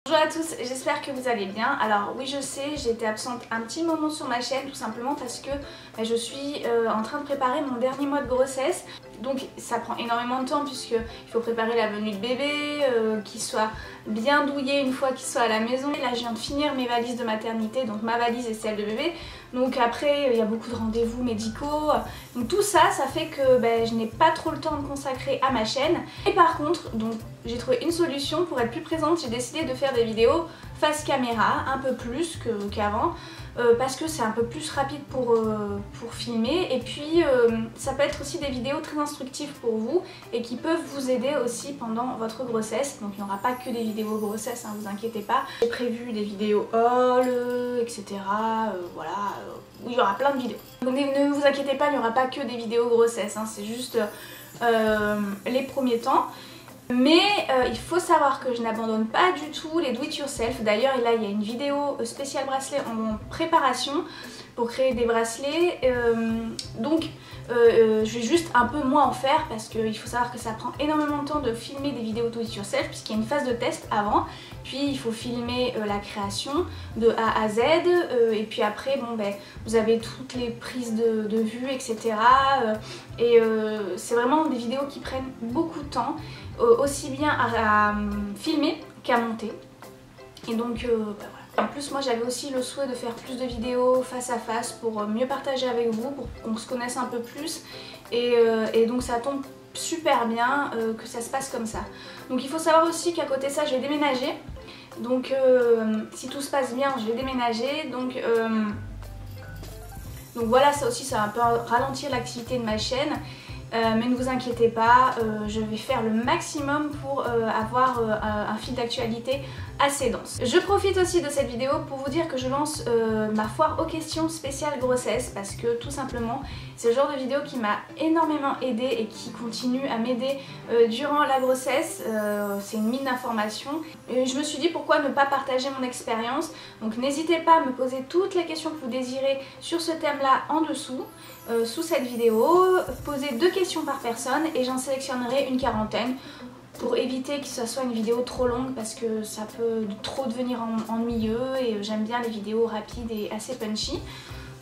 Bonjour à tous, j'espère que vous allez bien. Alors oui, je sais, j'ai été absente un petit moment sur ma chaîne tout simplement parce que je suis en train de préparer mon dernier mois de grossesse. Donc ça prend énormément de temps puisqu'il faut préparer la venue de bébé, qu'il soit bien douillé une fois qu'il soit à la maison. Et là je viens de finir mes valises de maternité, donc ma valise et celle de bébé. Donc après il y a beaucoup de rendez-vous médicaux. Donc tout ça, ça fait que je n'ai pas trop le temps de consacrer à ma chaîne. Et par contre, donc j'ai trouvé une solution pour être plus présente. J'ai décidé de faire des vidéos face caméra, un peu plus qu'avant. Parce que c'est un peu plus rapide pour filmer et puis ça peut être aussi des vidéos très instructives pour vous et qui peuvent vous aider aussi pendant votre grossesse. Donc il n'y aura pas que des vidéos grossesse, hein, vous inquiétez pas. J'ai prévu des vidéos haul, etc. Voilà, où il y aura plein de vidéos. Donc ne vous inquiétez pas, il n'y aura pas que des vidéos grossesse, hein, c'est juste les premiers temps. Mais il faut savoir que je n'abandonne pas du tout les do it yourself. D'ailleurs là il y a une vidéo spéciale bracelet en préparation pour créer des bracelets. Je vais juste un peu moins en faire parce qu'il faut savoir que ça prend énormément de temps de filmer des vidéos do it yourself puisqu'il y a une phase de test avant. Puis il faut filmer la création de A à Z et puis après vous avez toutes les prises de vue, etc. C'est vraiment des vidéos qui prennent beaucoup de temps, aussi bien à filmer qu'à monter. Et donc voilà. En plus moi j'avais aussi le souhait de faire plus de vidéos face à face pour mieux partager avec vous, pour qu'on se connaisse un peu plus. Et donc ça tombe super bien que ça se passe comme ça. Donc il faut savoir aussi qu'à côté de ça je vais déménager. Donc si tout se passe bien je vais déménager. Donc voilà, ça aussi ça va un peu ralentir l'activité de ma chaîne. Mais ne vous inquiétez pas, je vais faire le maximum pour avoir un fil d'actualité assez dense. Je profite aussi de cette vidéo pour vous dire que je lance ma foire aux questions spéciale grossesse parce que tout simplement c'est le genre de vidéo qui m'a énormément aidée et qui continue à m'aider durant la grossesse. C'est une mine d'informations et je me suis dit pourquoi ne pas partager mon expérience. Donc n'hésitez pas à me poser toutes les questions que vous désirez sur ce thème là en dessous. Sous cette vidéo, posez 2 questions par personne et j'en sélectionnerai une quarantaine pour éviter que ce soit une vidéo trop longue parce que ça peut trop devenir ennuyeux et j'aime bien les vidéos rapides et assez punchy.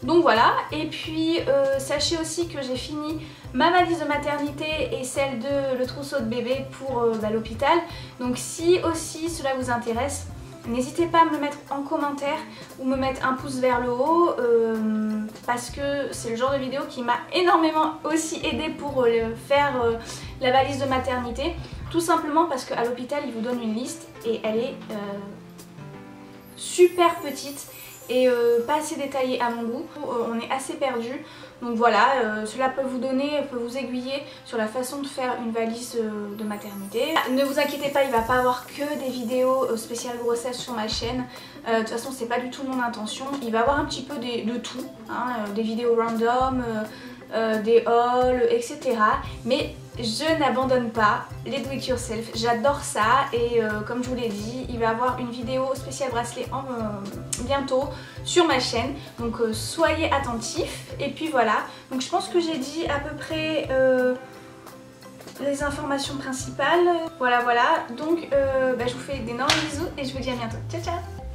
Donc voilà, et puis sachez aussi que j'ai fini ma valise de maternité et celle de le trousseau de bébé pour l'hôpital. Donc si aussi cela vous intéresse, n'hésitez pas à me le mettre en commentaire ou me mettre un pouce vers le haut parce que c'est le genre de vidéo qui m'a énormément aussi aidé pour faire la valise de maternité. Tout simplement parce qu'à l'hôpital ils vous donnent une liste et elle est super petite et pas assez détaillée à mon goût. On est assez perdu. Donc voilà, cela peut vous donner, peut vous aiguiller sur la façon de faire une valise de maternité. Ne vous inquiétez pas, il va pas avoir que des vidéos spéciales grossesse sur ma chaîne. De toute façon c'est pas du tout mon intention. Il va y avoir un petit peu de tout, hein, des vidéos random, des hauls, etc. Mais je n'abandonne pas les do it yourself, j'adore ça et comme je vous l'ai dit, il va y avoir une vidéo spéciale bracelet bientôt sur ma chaîne, donc soyez attentifs. Et puis voilà, donc je pense que j'ai dit à peu près les informations principales. Voilà, donc je vous fais d'énormes bisous et je vous dis à bientôt. Ciao ciao.